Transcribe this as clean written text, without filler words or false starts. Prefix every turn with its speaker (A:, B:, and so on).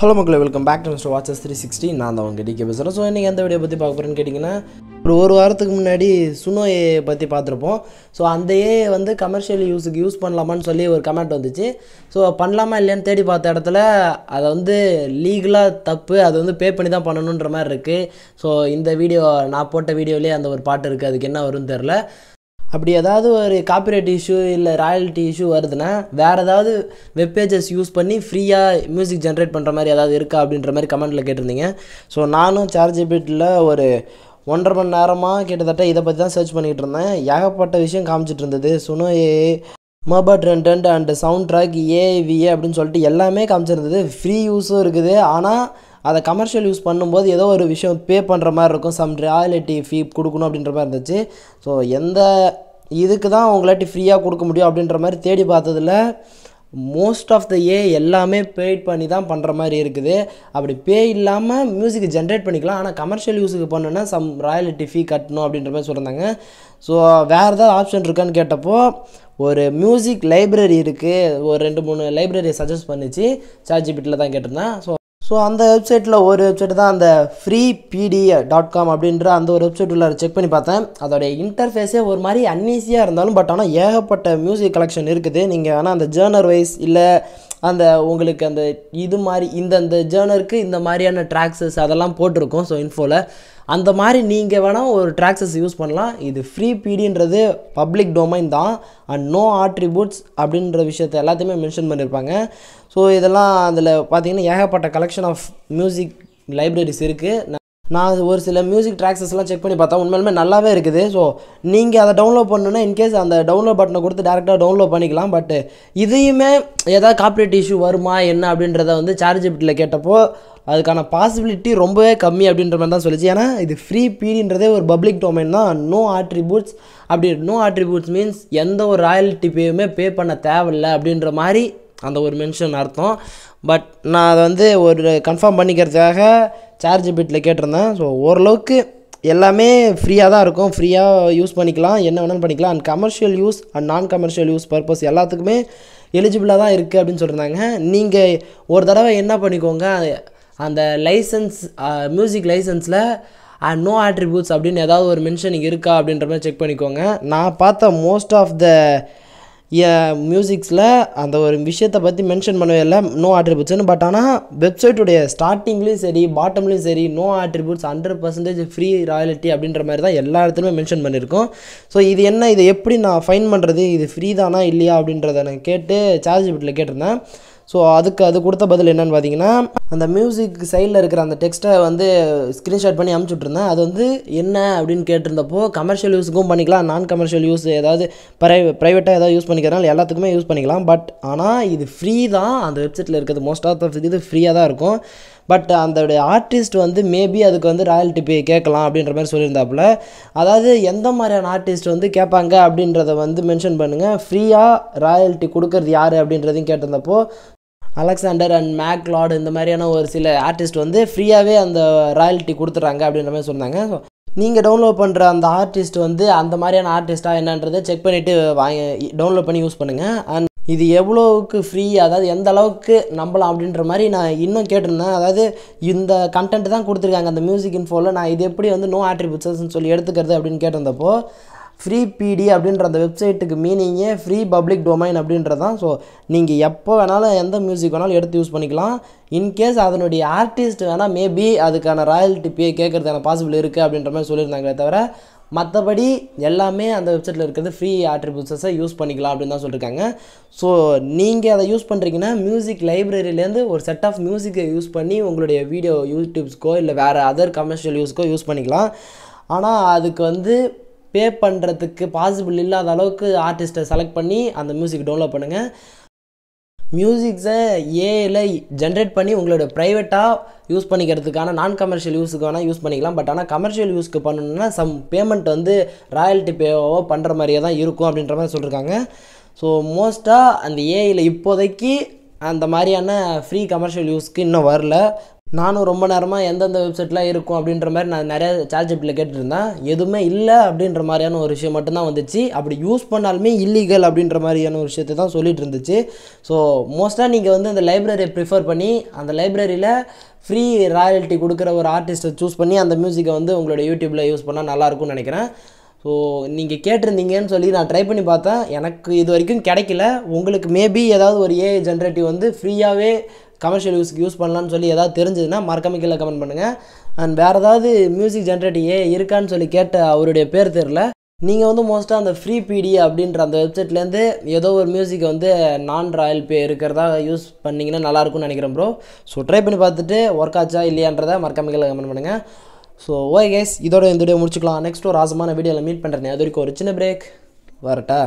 A: Hello மக்களே, welcome back to mister watches 360. நான் தான் உங்கள் டிகே பேசுகிறேன். ஸோ இன்றைக்கி எந்த வீடியோ பற்றி பார்க்க போகிறேன்னு கேட்டிங்கன்னா, ஒரு வாரத்துக்கு முன்னாடி சுனோ ஏ பற்றி பார்த்துருப்போம். ஸோ அந்த ஏ வந்து கமர்ஷியல் யூஸுக்கு யூஸ் பண்ணலாமான்னு சொல்லி ஒரு கமெண்ட் வந்துச்சு. ஸோ பண்ணலாமா இல்லையான்னு தேடி பார்த்த இடத்துல அதை வந்து லீகலாக தப்பு, அது வந்து பே பண்ணி தான் பண்ணணுன்ற மாதிரி இருக்குது. ஸோ இந்த வீடியோ நான் போட்ட வீடியோலேயே அந்த ஒரு பாட்டு இருக்குது, அதுக்கு என்ன வரும்னு தெரில. அப்படி ஏதாவது ஒரு காப்பிரைட் இஷ்யூ இல்லை ராயல்ட்டி இஷ்யூ வருதுன்னா வேறு ஏதாவது வெப்பேஜஸ் யூஸ் பண்ணி ஃப்ரீயாக மியூசிக் ஜென்ரேட் பண்ணுற மாதிரி ஏதாவது இருக்கா அப்படின்ற மாதிரி கமெண்ட்டில் கேட்டிருந்தீங்க. ஸோ நானும் சார்ஜிபிட்டில் ஒரு 1.5 மணி நேரமாக கிட்டத்தட்ட இதை பற்றி தான் சர்ச் பண்ணிக்கிட்டு இருந்தேன். ஏகப்பட்ட விஷயம் காமிச்சிட்டு இருந்தது. சுனோ ஏ, மர்பா trend and sound track, AVA அப்படின்னு சொல்லிட்டு எல்லாமே காமிச்சிருந்தது. ஃப்ரீ யூஸும் இருக்குது, ஆனால் அதை கமர்ஷியல் யூஸ் பண்ணும்போது ஏதோ ஒரு விஷயம் பே பண்ணுற மாதிரி இருக்கும், சம் ராயல்ட்டி ஃபீ கொடுக்கணும் அப்படின்ற மாதிரி இருந்துச்சு. ஸோ எந்த இதுக்கு தான் உங்களாட்டி ஃப்ரீயாக கொடுக்க முடியும் அப்படின்ற மாதிரி தேடி பார்த்ததில் மோஸ்ட் ஆஃப் த எல்லாமே பெய்ட் பண்ணி தான் பண்ணுற மாதிரி இருக்குது. அப்படி பே இல்லாமல் மியூசிக் ஜென்ரேட் பண்ணிக்கலாம், ஆனால் கமர்ஷியல் யூஸுக்கு பண்ணணுன்னா சம் ராயல்ட்டி ஃபீ கட்டணும் அப்படின்ற மாதிரி சொல்லியிருந்தாங்க. ஸோ வேறு ஏதாவது ஆப்ஷன் இருக்கான்னு கேட்டப்போ ஒரு மியூசிக் லைப்ரரி இருக்குது, ஒரு 2-3 லைப்ரரியை சஜஸ்ட் பண்ணிச்சு. சார்ஜிபிட்டில் தான் கேட்டிருந்தேன். ஸோ அந்த வெப்சைட்டில் ஒரு வெப்சைட் தான் அந்த freepd.com அப்படின்ற அந்த ஒரு வெப்சைட் உள்ள செக் பண்ணி பார்த்தேன். அதோடைய இன்டர்ஃபேஸே ஒரு மாதிரி அன்ஈஸியாக இருந்தாலும் பட் ஆனால் ஏகப்பட்ட மியூசிக் கலெக்ஷன் இருக்குது. நீங்கள் ஆனால் அந்த ஜேர்னர் வைஸ் இல்லை அந்த உங்களுக்கு அந்த இது மாதிரி இந்த ஜேர்னருக்கு இந்த மாதிரியான ட்ராக்ஸஸ் அதெல்லாம் போட்டிருக்கும். ஸோ இன்ஃபோவில் அந்த மாதிரி நீங்கள் வேணால் ஒரு ட்ராக்ஸஸ் யூஸ் பண்ணலாம். இது freepd.ன்றது பப்ளிக் டொமைன் தான் அண்ட் நோ ஆட்ரிபியூட்ஸ் அப்படின்ற விஷயத்தை எல்லாத்தையுமே மென்ஷன் பண்ணியிருப்பாங்க. ஸோ இதெல்லாம் அதில் பார்த்தீங்கன்னா ஏகப்பட்ட கலெக்ஷன் ஆஃப் மியூசிக் லைப்ரரிஸ் இருக்குது. நான் ஒரு சில மியூசிக் ட்ராக்ஸஸ்லாம் செக் பண்ணி பார்த்தா உண்மையிலுமே நல்லாவே இருக்குது. ஸோ நீங்கள் அதை டவுன்லோட் பண்ணணுன்னா இன்கேஸ் அந்த டவுன்லோட் பட்டனை கொடுத்து டேரெக்டாக டவுன்லோட் பண்ணிக்கலாம். பட் இதையுமே ஏதாவது காப்பிரைட் இஷ்யூ வருமா என்ன அப்படின்றத வந்து சார்ஜிபிட்டில் கேட்டப்போ அதுக்கான பாசிபிலிட்டி ரொம்பவே கம்மி அப்படின்ற மாதிரி தான் சொல்லிச்சு. ஏன்னா இது freepd.ன்றதே ஒரு பப்ளிக் டொமைன் தான், நோ ஆட்ரிபியூட்ஸ். அப்படி நோ ஆட்ரிபியூட்ஸ் மீன்ஸ் எந்த ஒரு ராயல்ட்டி பேயுமே பே பண்ண தேவையில்லை அப்படின்ற மாதிரி அந்த ஒரு மென்ஷன் அர்த்தம். பட் நான் அதை வந்து ஒரு கன்ஃபார்ம் பண்ணிக்கிறதுக்காக சார்ஜிபிட்டில் கேட்டிருந்தேன். ஸோ ஓரளவுக்கு எல்லாமே ஃப்ரீயாக தான் இருக்கும், ஃப்ரீயாக யூஸ் பண்ணிக்கலாம், என்ன வேணாலும் பண்ணிக்கலாம். அண்ட் கமர்ஷியல் யூஸ் அண்ட் நான் கமர்ஷியல் யூஸ் பர்பஸ் எல்லாத்துக்குமே எலிஜிபிளாக தான் இருக்குது அப்படின்னு சொல்லியிருந்தாங்க. நீங்கள் ஒரு தடவை என்ன பண்ணிக்கோங்க, அந்த லைசன்ஸ் மியூசிக் லைசன்ஸில் நோ ஆட்ரிபியூட்ஸ் அப்படின்னு ஏதாவது ஒரு மென்ஷனிங் இருக்கா அப்படின்ற மாதிரி செக் பண்ணிக்கோங்க. நான் பார்த்த மோஸ்ட் ஆஃப் த மியூசிக்ஸில் அந்த ஒரு விஷயத்தை பற்றி மென்ஷன் பண்ணவே இல்லை, நோ ஆட்ரிபியூட்ஸ்னு. பட் ஆனால் வெப்சைட்டுடைய ஸ்டார்டிங்லேயும் சரி பாட்டம்லேயும் சரி நோ ஆட்ரிபியூட்ஸ் 100% ஃப்ரீ ராயல்ட்டி அப்படின்ற மாதிரி தான் எல்லா இடத்துலையுமே மென்ஷன் பண்ணியிருக்கோம். ஸோ இது என்ன, இதை எப்படி நான் ஃபைன் பண்ணுறது, இது ஃப்ரீ தானா இல்லையா அப்படின்றத நான் கேட்டு சார்ஜிபிட்டில் கேட்டிருந்தேன். ஸோ அது கொடுத்த பதில் என்னென்னு பார்த்தீங்கன்னா, அந்த மியூசிக் சைடில் இருக்கிற அந்த டெக்ஸ்ட்டை வந்து ஸ்க்ரீன்ஷாட் பண்ணி அனுப்பிச்சுட்ருந்தேன். அது வந்து என்ன அப்படின்னு கேட்டிருந்தப்போ கமர்ஷியல் யூஸுக்கும் பண்ணிக்கலாம், நான் கமர்ஷியல் யூஸ் ஏதாவது ப்ரைவேட்டாக ஏதாவது யூஸ் பண்ணிக்கிறனால எல்லாத்துக்குமே யூஸ் பண்ணிக்கலாம். பட் ஆனால் இது ஃப்ரீ தான், அந்த வெப்சைட்டில் இருக்கிறது மோஸ்ட் ஆஃப் த இது ஃப்ரீயாக தான் இருக்கும். பட் அந்த ஆர்டிஸ்ட் வந்து மேபி அதுக்கு வந்து ராயல்ட்டி பே கேட்கலாம் அப்படின்ற மாதிரி சொல்லியிருந்தாப்புல. அதாவது எந்த மாதிரியான ஆர்டிஸ்ட் வந்து கேட்பாங்க அப்படின்றத வந்து மென்ஷன் பண்ணுங்கள், ஃப்ரீயாக ராயல்ட்டி கொடுக்கறது யார் அப்படின்றதையும் கேட்டிருந்தப்போ அலெக்சாண்டர் அண்ட் மேக்லாட் இந்த மாதிரியான ஒரு சில ஆர்டிஸ்ட் வந்து ஃப்ரீயாகவே அந்த ராயல்ட்டி கொடுத்துட்றாங்க அப்படின்ற மாதிரி சொன்னாங்க. ஸோ நீங்கள் டவுன்லோட் பண்ணுற அந்த ஆர்டிஸ்ட் வந்து அந்த மாதிரியான ஆர்டிஸ்ட்டாக என்னன்றதை செக் பண்ணிவிட்டு டவுன்லோட் பண்ணி யூஸ் பண்ணுங்கள். அண்ட் இது எவ்வளோவுக்கு ஃப்ரீ, அதாவது எந்த அளவுக்கு நம்பலாம் அப்படின்ற மாதிரி நான் இன்னும் கேட்டிருந்தேன். அதாவது இந்த கண்டென்ட் தான் கொடுத்துருக்காங்க அந்த மியூசிக் இன்ஃபோவில், நான் இது எப்படி வந்து நோ ஆட்ரிபியூட்ஸ்ன்னு சொல்லி எடுத்துக்கிறது அப்படின்னு கேட்டிருந்தப்போ freepd அப்படின்ற அந்த வெப்சைட்டுக்கு மீனிங்கே ஃப்ரீ பப்ளிக் டொமைன் அப்படின்றதான். ஸோ நீங்கள் எப்போ வேணாலும் எந்த மியூசிக் வேணாலும் எடுத்து யூஸ் பண்ணிக்கலாம். இன்கேஸ் அதனுடைய ஆர்டிஸ்ட் வேணால் மேபி அதுக்கான ராயல்ட்டி பே கேட்குறதுக்கான பாசிபிள் இருக்குது அப்படின்ற மாதிரி சொல்லியிருந்தாங்களே தவிர மற்றபடி எல்லாமே அந்த வெப்சைட்டில் இருக்கிறது ஃப்ரீ ஆட்ரிபியூட்ஸை யூஸ் பண்ணிக்கலாம் அப்படின்னு தான் சொல்லியிருக்காங்க. ஸோ நீங்கள் அதை யூஸ் பண்ணுறீங்கன்னா மியூசிக் லைப்ரரியிலேருந்து ஒரு செட் ஆஃப் மியூசிக்கை யூஸ் பண்ணி உங்களுடைய வீடியோ யூடியூப்ஸ்க்கோ இல்லை வேறு அதர் கமர்ஷியல் யூஸ்க்கோ யூஸ் பண்ணிக்கலாம். ஆனால் அதுக்கு வந்து பே பண்ணுறதுக்கு பாசிபிள் இல்லாத அளவுக்கு ஆர்டிஸ்ட்டை செலக்ட் பண்ணி அந்த மியூசிக் டவுன்லோட் பண்ணுங்கள். மியூசிக்ஸை ஏல ஜென்ரேட் பண்ணி உங்களோட ப்ரைவேட்டாக யூஸ் பண்ணிக்கிறதுக்கான நான் கமர்ஷியல் யூஸுக்கு வேணால் யூஸ் பண்ணிக்கலாம். பட் ஆனால் கமர்ஷியல் யூஸ்க்கு பண்ணணுன்னா சம் பேமெண்ட் வந்து ராயல்ட்டி பேவோ பண்ணுற மாதிரியே தான் இருக்கும் அப்படின்ற மாதிரி சொல்லியிருக்காங்க. ஸோ மோஸ்ட்டாக அந்த ஏஐயில் இப்போதைக்கு அந்த மாதிரியான ஃப்ரீ கமர்ஷியல் யூஸ்க்கு இன்னும் வரல. நானும் ரொம்ப நேரமாக எந்தெந்த வெப்சைட்லாம் இருக்கும் அப்படின்ற மாதிரி நான் நிறைய சாட்ஜிபிட்டியில் கேட்டுருந்தேன். எதுவுமே இல்லை அப்படின்ற மாதிரியான ஒரு விஷயம் மட்டும்தான் வந்துச்சு. அப்படி யூஸ் பண்ணாலுமே இல்லீகல் அப்படின்ற மாதிரியான ஒரு விஷயத்தை தான் சொல்லிட்டு இருந்துச்சு. ஸோ மோஸ்ட்டாக நீங்கள் வந்து அந்த லைப்ரரியை ப்ரிஃபர் பண்ணி அந்த லைப்ரரியில் ஃப்ரீ ராயல்ட்டி கொடுக்குற ஒரு ஆர்டிஸ்ட்டை சூஸ் பண்ணி அந்த மியூசிக்கை வந்து உங்களோட யூடியூப்பில் யூஸ் பண்ணால் நல்லாயிருக்கும்னு நினைக்கிறேன். ஸோ நீங்கள் கேட்டிருந்தீங்கன்னு சொல்லி நான் ட்ரை பண்ணி பார்த்தேன். எனக்கு இது வரைக்கும் கிடைக்கல. உங்களுக்கு மேபி ஏதாவது ஒரு ஏஐ ஜென்ரேட்டிவ் வந்து ஃப்ரீயாகவே கமர்ஷியல் யூஸ்க்கு யூஸ் பண்ணலான்னு சொல்லி ஏதாவது தெரிஞ்சதுன்னா மறக்காம கீழே கமெண்ட் பண்ணுங்கள். அண்ட் வேறு ஏதாவது மியூசிக் ஜென்ரேட்டிவ் இருக்கான்னு சொல்லி கேட்ட அவருடைய பேர் தெரில. நீங்கள் வந்து மோஸ்ட்டாக அந்த ஃப்ரீ பிடி அப்படின்ற அந்த வெப்சைட்லேருந்து ஏதோ ஒரு மியூசிக்கை வந்து நான் ராயல் பே இருக்கிறதா யூஸ் பண்ணிங்கன்னா நல்லாயிருக்கும்னு நினைக்கிறேன் ப்ரோ. ஸோ ட்ரை பண்ணி பார்த்துட்டு ஒர்க் ஆச்சா இல்லையான்றதை மறக்காம கீழே கமெண்ட் பண்ணுங்கள். ஸோ ஓகே கைஸ், இதோட இந்த வீடியோ முடிச்சுக்கலாம். நெக்ஸ்ட் ஒரு ஆசமான வீடியோவில் மீட் பண்ணுறேன். அது வரைக்கும் ஒரு சின்ன பிரேக் வரட்டா.